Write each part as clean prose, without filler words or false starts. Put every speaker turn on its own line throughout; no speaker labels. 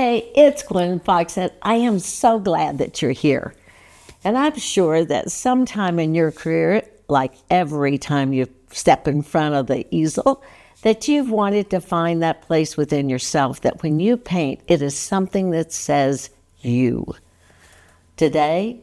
Hey, it's Gwen Fox, and I am so glad that you're here. And I'm sure that sometime in your career, like every time you step in front of the easel, that you've wanted to find that place within yourself that when you paint, it is something that says you. Today,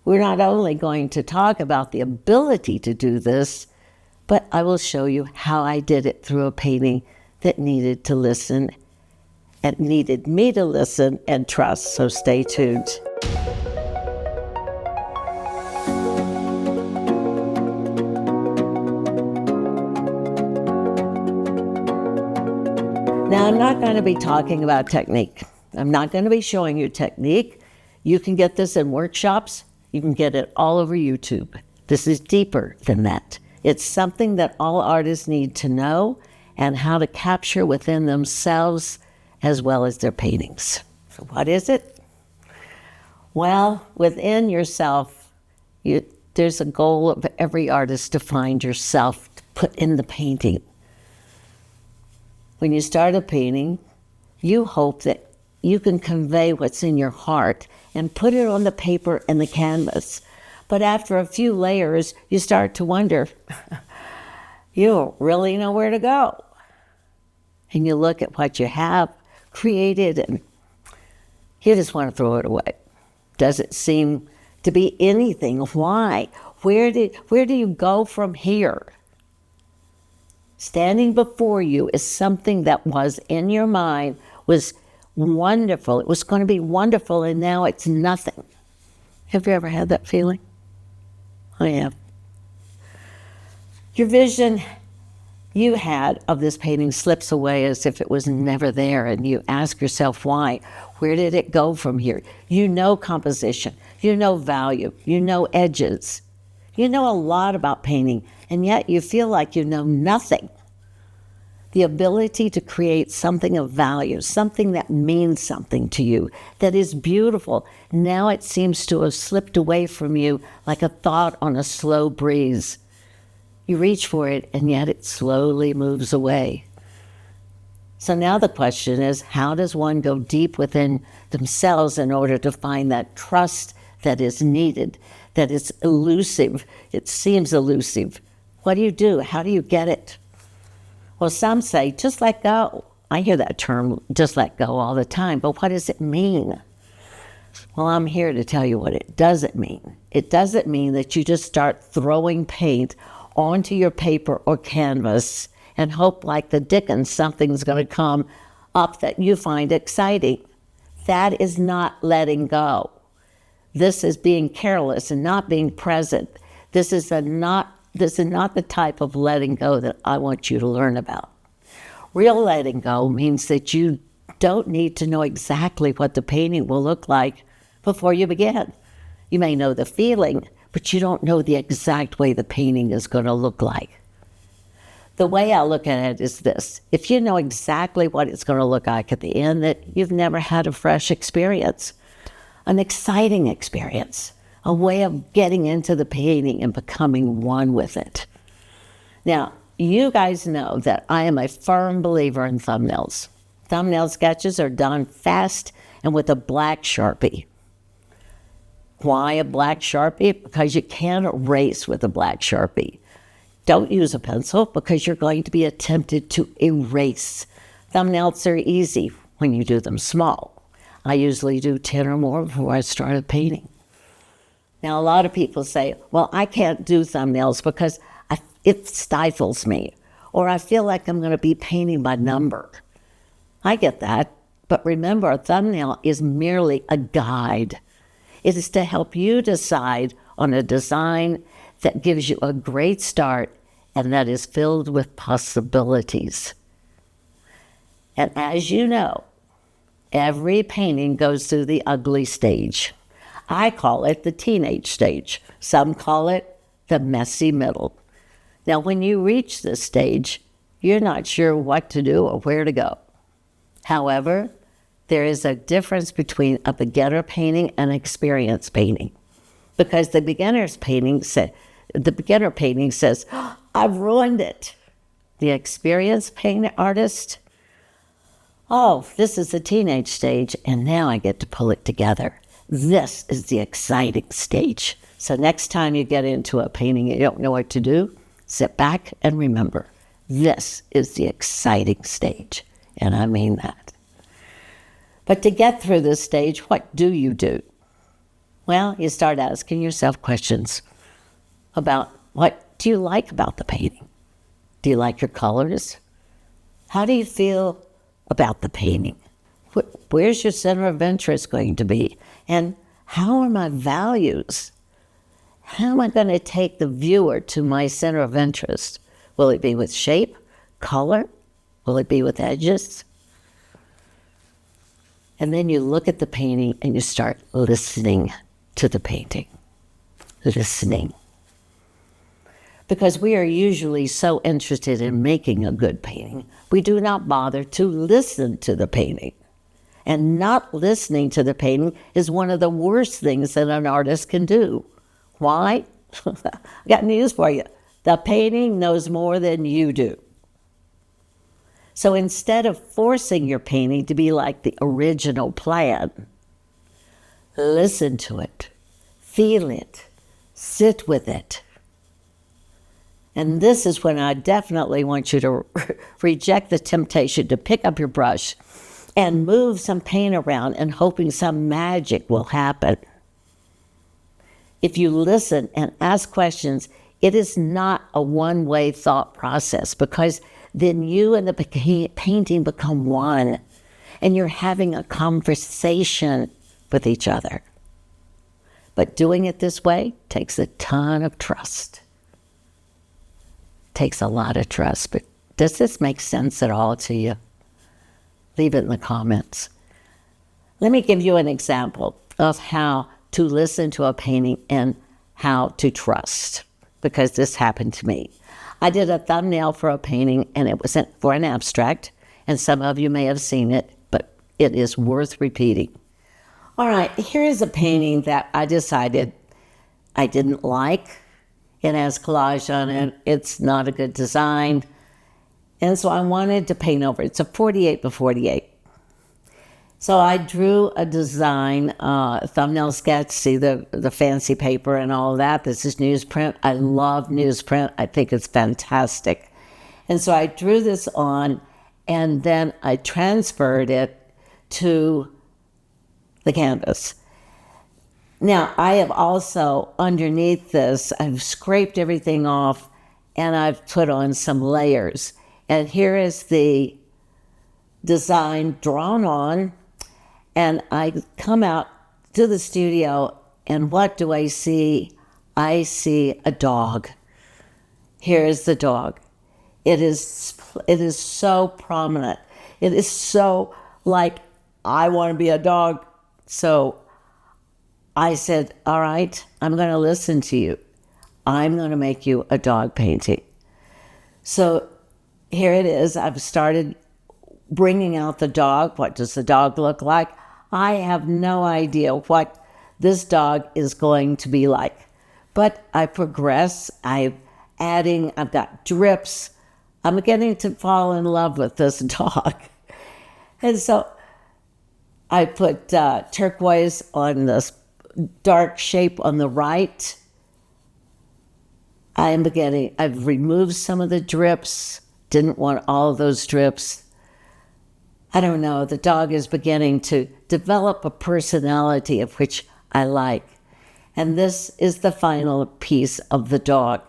we're not only going to talk about the ability to do this, but I will show you how I did it through a painting that needed to listen and needed me to listen and trust, so stay tuned. Now, I'm not going to be talking about technique. I'm not going to be showing you technique. You can get this in workshops. You can get it all over YouTube. This is deeper than that. It's something that all artists need to know and how to capture within themselves as well as their paintings. So what is it? Well, within yourself, there's a goal of every artist to find yourself to put in the painting. When you start a painting, you hope that you can convey what's in your heart and put it on the paper and the canvas. But after a few layers, you start to wonder, you don't really know where to go. And you look at what you have created and you just want to throw it away. Doesn't seem to be anything. Why? Where do you go from here? Standing before you is something that was in your mind, was wonderful. It was going to be wonderful, and now it's nothing. Have you ever had that feeling? I have. Your vision you had of this painting slips away as if it was never there, and you ask yourself why. Where did it go from here? You know composition, you know value, you know edges. You know a lot about painting, and yet you feel like you know nothing. The ability to create something of value, something that means something to you, that is beautiful, now it seems to have slipped away from you like a thought on a slow breeze. You reach for it, and yet it slowly moves away. So now the question is, how does one go deep within themselves in order to find that trust that is needed, that is elusive? It seems elusive. What do you do? How do you get it? Well, some say, just let go. I hear that term, just let go, all the time. But what does it mean? Well, I'm here to tell you what it doesn't mean. It doesn't mean that you just start throwing paint onto your paper or canvas and hope like the Dickens something's going to come up that you find exciting. That is not letting go. This is being careless and not being present. This is not the type of letting go that I want you to learn about. Real letting go means that you don't need to know exactly what the painting will look like before you begin. You may know the feeling, but you don't know the exact way the painting is going to look like. The way I look at it is this: if you know exactly what it's going to look like at the end, that you've never had a fresh experience, an exciting experience, a way of getting into the painting and becoming one with it. Now, you guys know that I am a firm believer in thumbnails. Thumbnail sketches are done fast and with a black Sharpie. Why a black Sharpie? Because you can't erase with a black Sharpie. Don't use a pencil because you're going to be tempted to erase. Thumbnails are easy when you do them small. I usually do 10 or more before I start a painting. Now, a lot of people say, well, I can't do thumbnails because it stifles me, or I feel like I'm going to be painting by number. I get that, but remember, a thumbnail is merely a guide. It is to help you decide on a design that gives you a great start and that is filled with possibilities. And as you know, every painting goes through the ugly stage. I call it the teenage stage. Some call it the messy middle. Now, when you reach this stage, you're not sure what to do or where to go. However, there is a difference between a beginner painting and experienced painting. Because the beginner painting says, oh, I've ruined it. The experienced paint artist, Oh, this is the teenage stage, and now I get to pull it together. This is the exciting stage. So next time you get into a painting and you don't know what to do, sit back and remember, this is the exciting stage. And I mean that. But to get through this stage, what do you do? Well, you start asking yourself questions about what do you like about the painting? Do you like your colors? How do you feel about the painting? Where's your center of interest going to be? And how are my values? How am I going to take the viewer to my center of interest? Will it be with shape, color? Will it be with edges? And then you look at the painting and you start listening to the painting. Listening. Because we are usually so interested in making a good painting, we do not bother to listen to the painting. And not listening to the painting is one of the worst things that an artist can do. Why? I got news for you. The painting knows more than you do. So instead of forcing your painting to be like the original plan, listen to it, feel it, sit with it. And this is when I definitely want you to reject the temptation to pick up your brush and move some paint around and hoping some magic will happen. If you listen and ask questions, it is not a one-way thought process, because then you and the painting become one, and you're having a conversation with each other. But doing it this way takes a ton of trust. Takes a lot of trust. But does this make sense at all to you? Leave it in the comments. Let me give you an example of how to listen to a painting and how to trust, because this happened to me. I did a thumbnail for a painting, and it was for an abstract, and some of you may have seen it, but it is worth repeating. All right, here is a painting that I decided I didn't like. It has collage on it. It's not a good design. And so I wanted to paint over it. It's a 48 by 48. So I drew a design, thumbnail sketch, see the fancy paper and all of that. This is newsprint. I love newsprint. I think it's fantastic. And so I drew this on, and then I transferred it to the canvas. Now, I have also, underneath this, I've scraped everything off, and I've put on some layers. And here is the design drawn on, and I come out to the studio, and what do I see? I see a dog. Here is the dog. It is so prominent. It is so like, I want to be a dog. So I said, all right, I'm going to listen to you. I'm going to make you a dog painting. So here it is. I've started bringing out the dog. What does the dog look like? I have no idea what this dog is going to be like. But I progress. I've got drips. I'm getting to fall in love with this dog. And so I put turquoise on this dark shape on the right. I've removed some of the drips. Didn't want all of those drips. I don't know, the dog is beginning to develop a personality of which I like. And this is the final piece of the dog.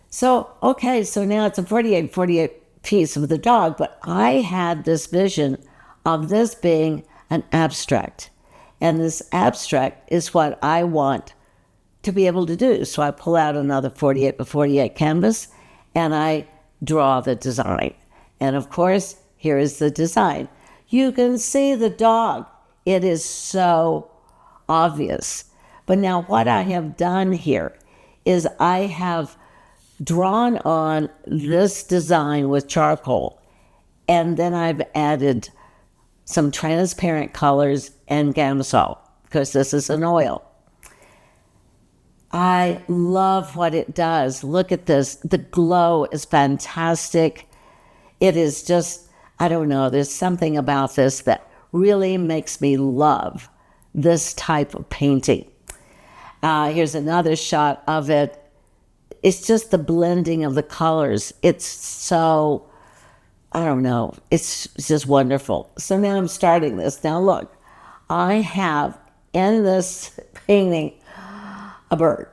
So, okay, so now it's a 48 piece of the dog, but I had this vision of this being an abstract. And this abstract is what I want to be able to do. So I pull out another 48 by 48 canvas, and I draw the design. And of course, here is the design. You can see the dog. It is so obvious. But now what I have done here is I have drawn on this design with charcoal, and then I've added some transparent colors and Gamsol, because this is an oil. I love what it does. Look at this. The glow is fantastic. It is just, I don't know, there's something about this that really makes me love this type of painting. Here's another shot of it. It's just the blending of the colors. It's so, I don't know, it's just wonderful. So now I'm starting this. Now look, I have in this painting a bird.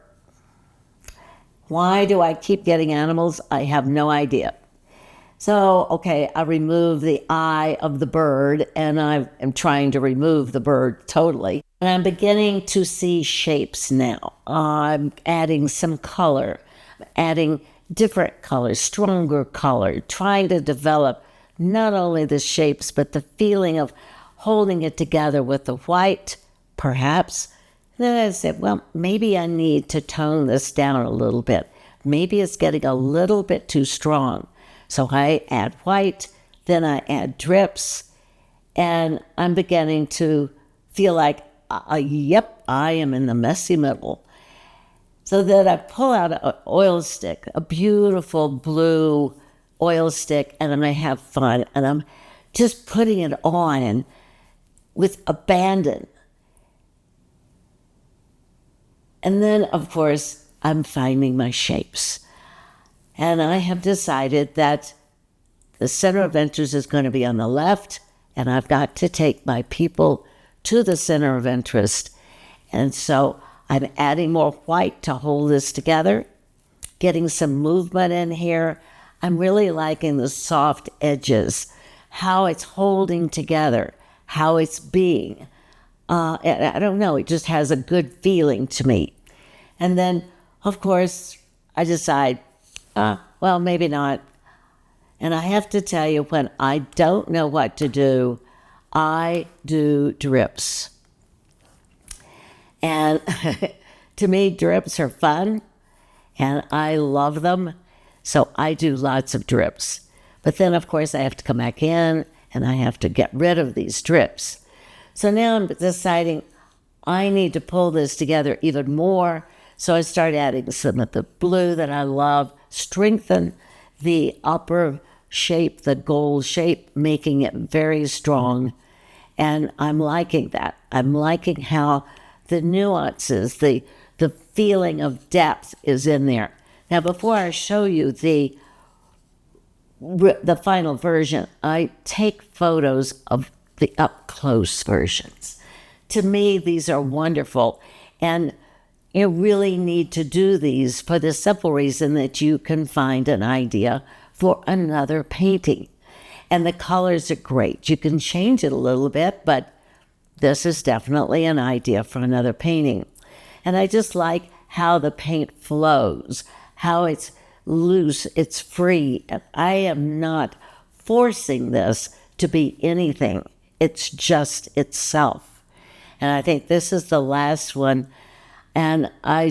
Why do I keep getting animals? I have no idea. So, okay, I remove the eye of the bird, and I am trying to remove the bird totally. And I'm beginning to see shapes now. I'm adding some color, adding different colors, stronger color, trying to develop not only the shapes, but the feeling of holding it together with the white, perhaps. Then I said, well, maybe I need to tone this down a little bit. Maybe it's getting a little bit too strong. So I add white, then I add drips, and I'm beginning to feel like, yep, I am in the messy middle. So then I pull out an oil stick, a beautiful blue oil stick, and then I have fun, and I'm just putting it on with abandon. And then, of course, I'm finding my shapes. And I have decided that the center of interest is going to be on the left, and I've got to take my people to the center of interest. And so I'm adding more white to hold this together, getting some movement in here. I'm really liking the soft edges, how it's holding together, how it's being. I don't know, it just has a good feeling to me. And then, of course, I decide, well, maybe not. And I have to tell you, when I don't know what to do, I do drips. And to me, drips are fun, and I love them. So I do lots of drips. But then, of course, I have to come back in, and I have to get rid of these drips. So now I'm deciding I need to pull this together even more. So I start adding some of the blue that I love, strengthen the upper shape, the gold shape, making it very strong. And I'm liking that. I'm liking how the nuances, the feeling of depth is in there. Now, before I show you the final version, I take photos of the up-close versions. To me, these are wonderful. And you really need to do these for the simple reason that you can find an idea for another painting. And the colors are great. You can change it a little bit, but this is definitely an idea for another painting. And I just like how the paint flows, how it's loose, it's free. And I am not forcing this to be anything. It's just itself. And I think this is the last one. And I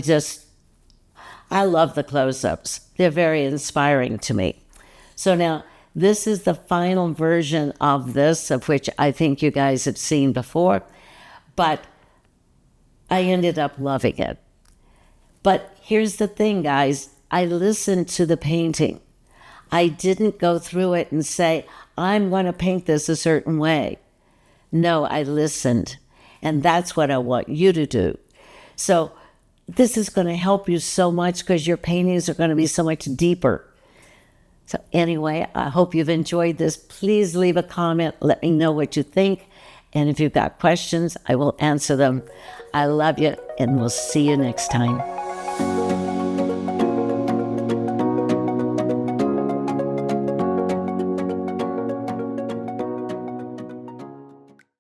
love the close-ups. They're very inspiring to me. So now, this is the final version of this, of which I think you guys have seen before, but I ended up loving it. But here's the thing, guys. I listened to the painting. I didn't go through it and say, I'm going to paint this a certain way. No, I listened. And that's what I want you to do. So this is going to help you so much because your paintings are going to be so much deeper. So anyway, I hope you've enjoyed this. Please leave a comment. Let me know what you think. And if you've got questions, I will answer them. I love you, and we'll see you next time.